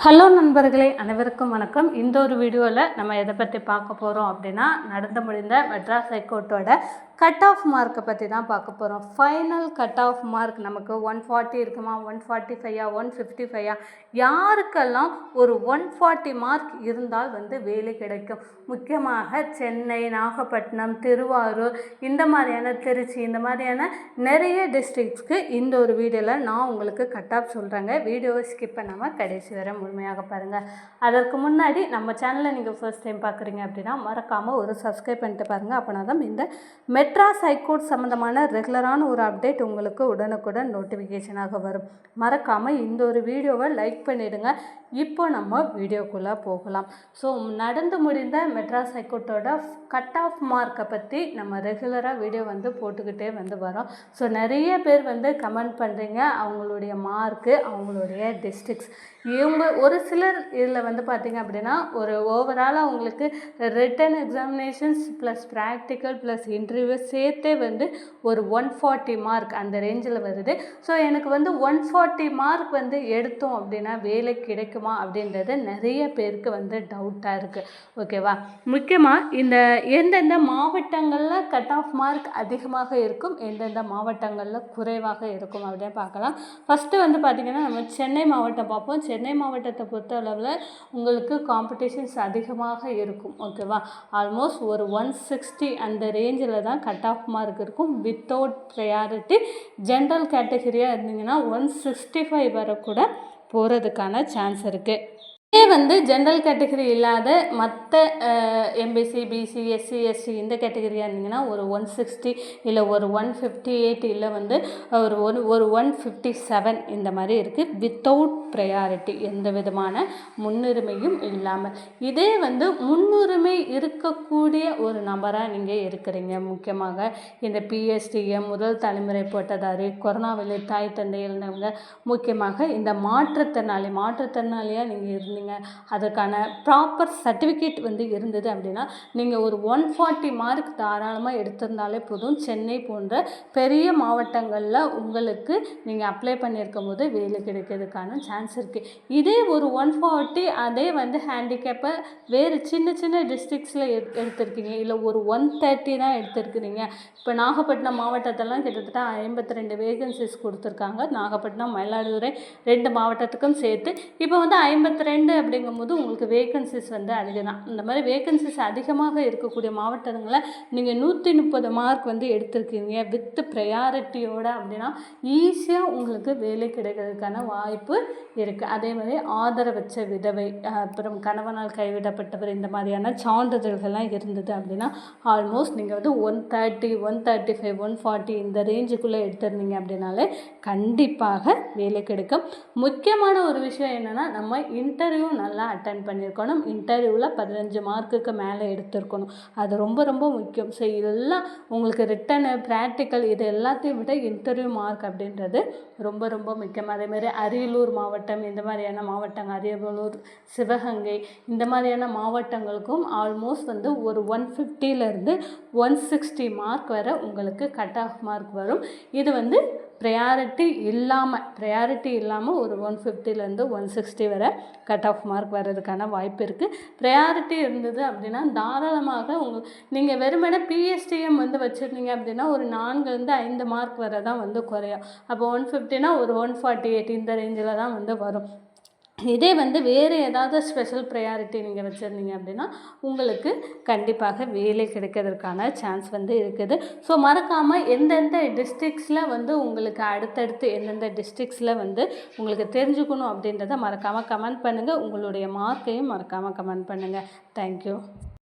Hello நண்பர்களே, அனைவருக்கும் வணக்கம். இந்த ஒரு வீடியோவில் நம்ம எதை பற்றி பார்க்க போகிறோம் அப்படின்னா, நடந்து முடிந்த மெட்ராஸ் ஹைகோர்ட்டோட கட் ஆஃப் மார்க்கை பற்றி தான் பார்க்க போகிறோம். ஃபைனல் கட் ஆஃப் மார்க் நமக்கு 140 இருக்குமா, 145 155 யாருக்கெல்லாம் ஒரு 140 மார்க் இருந்தால் வேலை கிடைக்கும். முக்கியமாக சென்னை, நாகப்பட்டினம், திருவாரூர், இந்த மாதிரியான திருச்சி, இந்த மாதிரியான நிறைய டிஸ்ட்ரிக்ட்ஸ்க்கு இந்த ஒரு வீடியோவில் நான் உங்களுக்கு கட் ஆஃப் சொல்கிறேங்க. வீடியோவை ஸ்கிப் பண்ணாமல் கடைசி வரை முழுமையாக பாருங்கள். அதற்கு முன்னாடி நம்ம சேனலை நீங்கள் ஃபர்ஸ்ட் டைம் பார்க்குறீங்க அப்படின்னா மறக்காமல் ஒரு சப்ஸ்கிரைப் பண்ணிட்டு பாருங்கள். அப்போனா தான் இந்த மெட்ராஸ் ஹைகோர்ட் சம்மந்தமான ரெகுலரான ஒரு அப்டேட் உங்களுக்கு உடனுக்குடன் நோட்டிஃபிகேஷனாக வரும். மறக்காமல் இந்த ஒரு வீடியோவை லைக் பண்ணிவிடுங்க. இப்போ நம்ம வீடியோக்குள்ளே போகலாம். ஸோ நடந்து முடிந்த மெட்ராஸ் ஹைகோர்ட்டோட கட் ஆஃப் மார்க்கை பற்றி நம்ம ரெகுலராக வீடியோ போட்டுக்கிட்டே வரோம். ஸோ நிறைய பேர் கமெண்ட் பண்ணுறீங்க அவங்களுடைய மார்க்கு, அவங்களுடைய டிஸ்ட்ரிக்ஸ். இவங்க ஒரு சிலர் இதில் பார்த்திங்க அப்படின்னா ஒரு ஓவராலாக அவங்களுக்கு return examinations plus practical plus interview சேர்த்தே ஒரு 140 மார்க் அந்த ரேஞ்சில் வருது. ஸோ எனக்கு 140 மார்க் எடுத்தோம் அப்படின்னா வேலை கிடைக்குமா அப்படின்றது நிறைய பேருக்கு டவுட்டாக இருக்குது. ஓகேவா? முக்கியமாக இந்த எந்தெந்த மாவட்டங்களில் கட் ஆஃப் மார்க் அதிகமாக இருக்கும், எந்தெந்த மாவட்டங்களில் குறைவாக இருக்கும் அப்படின்னு பார்க்கலாம். ஃபஸ்ட்டு பார்த்திங்கன்னா நம்ம சென்னை மாவட்டம் பார்ப்போம். சென்னை மாவட்டத்தை பொறுத்த அளவில் உங்களுக்கு காம்படிஷன்ஸ் அதிகமாக இருக்கும். ஓகேவா? ஆல்மோஸ்ட் ஒரு 160 அந்த ரேஞ்சில் தான் கட் ஆஃப் மார்க் இருக்கும். வித்தவுட் ப்ரையாரிட்டி ஜென்ரல் கேட்டகரியாக இருந்தீங்கன்னா 165 வரை கூட போகிறதுக்கான சான்ஸ் இருக்குது. இதே ஜென்ரல் கேட்டகரி இல்லாத மற்ற எம்பிசி, பிசி, எஸ்சி, எஸ்டி இந்த கேட்டகரியாக இருந்தீங்கன்னா ஒரு 160 இல்லை ஒரு 158 இல்லை ஒரு 157 இந்த மாதிரி இருக்குது. வித்தவுட் ப்ரையாரிட்டி, எந்த விதமான முன்னுரிமையும் இல்லாமல். இதே முன்னுரிமை இருக்கக்கூடிய ஒரு நபராக நீங்கள் இருக்கிறீங்க. முக்கியமாக இந்த பிஎஸ்டிஎம், முதல் தலைமுறை பட்டதாரி, கொரோனாவில் தாய் தந்தை இருந்தவங்க, முக்கியமாக இந்த மாற்றுத்திறனாளியாக நீங்கள் இருந்தீங்க, அதுக்கான ப்ராப்பர் சர்டிஃபிகேட் இருந்தது அப்படின்னா நீங்கள் ஒரு 140 மார்க் தாராளமாக எடுத்திருந்தாலே போதும். சென்னை போன்ற பெரிய மாவட்டங்களில் உங்களுக்கு நீங்கள் அப்ளை பண்ணியிருக்கும் போது வேலை கிடைக்கிறதுக்கான சான்ஸ் இருக்குது. இதே ஒரு 140 அதே ஹேண்டிகேப்பை வேறு சின்ன சின்ன டிஸ்ட்ரிக்ஸில் எடுத்திருக்கீங்க, இல்லை ஒரு 130 தான் எடுத்திருக்கிறீங்க. இப்போ நாகப்பட்டினம் மாவட்டத்தெல்லாம் கிட்டத்தட்ட 52 வேகன்சிஸ் கொடுத்துருக்காங்க. நாகப்பட்டினம், மயிலாடுதுறை 2 மாவட்டத்துக்கும் சேர்த்து இப்போ 52 அப்படிங்கும்போது உங்களுக்கு வேகன்சிஸ் அதிகம் தான். இந்த மாதிரி வேகன்சிஸ் அதிகமாக இருக்கக்கூடிய மாவட்டங்களில் நீங்கள் 130 மார்க் எடுத்திருக்கீங்க வித் ப்ரையாரிட்டியோட அப்படின்னா ஈஸியாக உங்களுக்கு வேலை கிடைக்கிறதுக்கான வாய்ப்பு இருக்குது. அதே மாதிரி ஆதரவற்ற விதவை, அப்புறம் கணவனால் கைவிடப்பட்டவர், இந்த மாதிரியான சான்றிதழ்கள்லாம் இருந்தது அப்படின்னா ஆல்மோஸ்ட் நீங்கள் 130, 135, 140 இந்த ரேஞ்சுக்குள்ளே எடுத்திருந்தீங்க அப்படின்னாலே கண்டிப்பாக வேலை கிடைக்கும். முக்கியமான ஒரு விஷயம் என்னென்னா நம்ம இன்டர்வியூ நல்லா அட்டென்ட் பண்ணியிருக்கணும். இன்டர்வியூவில் 15 மார்க்குக்கு மேலே எடுத்திருக்கணும். அது ரொம்ப ரொம்ப முக்கியம். ஸோ இதெல்லாம் உங்களுக்கு ரிட்டனு, ப்ராக்டிக்கல் இது எல்லாத்தையும் விட இன்டர்வியூ மார்க் அப்படின்றது ரொம்ப ரொம்ப முக்கியம். அதேமாதிரி அரியலூர் மாவட்டம், இந்த மாதிரியான மாவட்டங்கள், அரியலூர், சிவகங்கை இந்த மாதிரியான மாவட்டங்களுக்கும் ஆல்மோஸ்ட் ஒரு 150லேருந்து 160 மார்க் வரை உங்களுக்கு கட் ஆஃப் மார்க் வரும். இது ப்ரையாரிட்டி இல்லாமல் ஒரு 150லேருந்து 160 வரை கட் ஆஃப் மார்க் வர்றதுக்கான வாய்ப்பு இருக்குது. ப்ரையாரிட்டி இருந்தது அப்படின்னா தாராளமாக நீங்கள் வெறுமனே பிஎஸ்டிஎம் வச்சுருந்தீங்க அப்படின்னா ஒரு 4லேருந்து 5 மார்க் வரை தான் குறையும். அப்போ 150னா ஒரு 148 இந்த ரேஞ்சில் தான் வரும். இதே வேறு ஏதாவது ஸ்பெஷல் ப்ரையாரிட்டி நீங்கள் வச்சுருந்தீங்க அப்படின்னா உங்களுக்கு கண்டிப்பாக வேலை கிடைக்கிறதுக்கான சான்ஸ் இருக்குது. ஸோ மறக்காமல் எந்தெந்த டிஸ்ட்ரிக்ஸில் உங்களுக்கு அடுத்தடுத்து எந்தெந்த டிஸ்ட்ரிக்ஸில் உங்களுக்கு தெரிஞ்சுக்கணும் அப்படின்றத மறக்காமல் கமெண்ட் பண்ணுங்கள். உங்களுடைய மார்க்கையும் மறக்காமல் கமெண்ட் பண்ணுங்கள். தேங்க்யூ.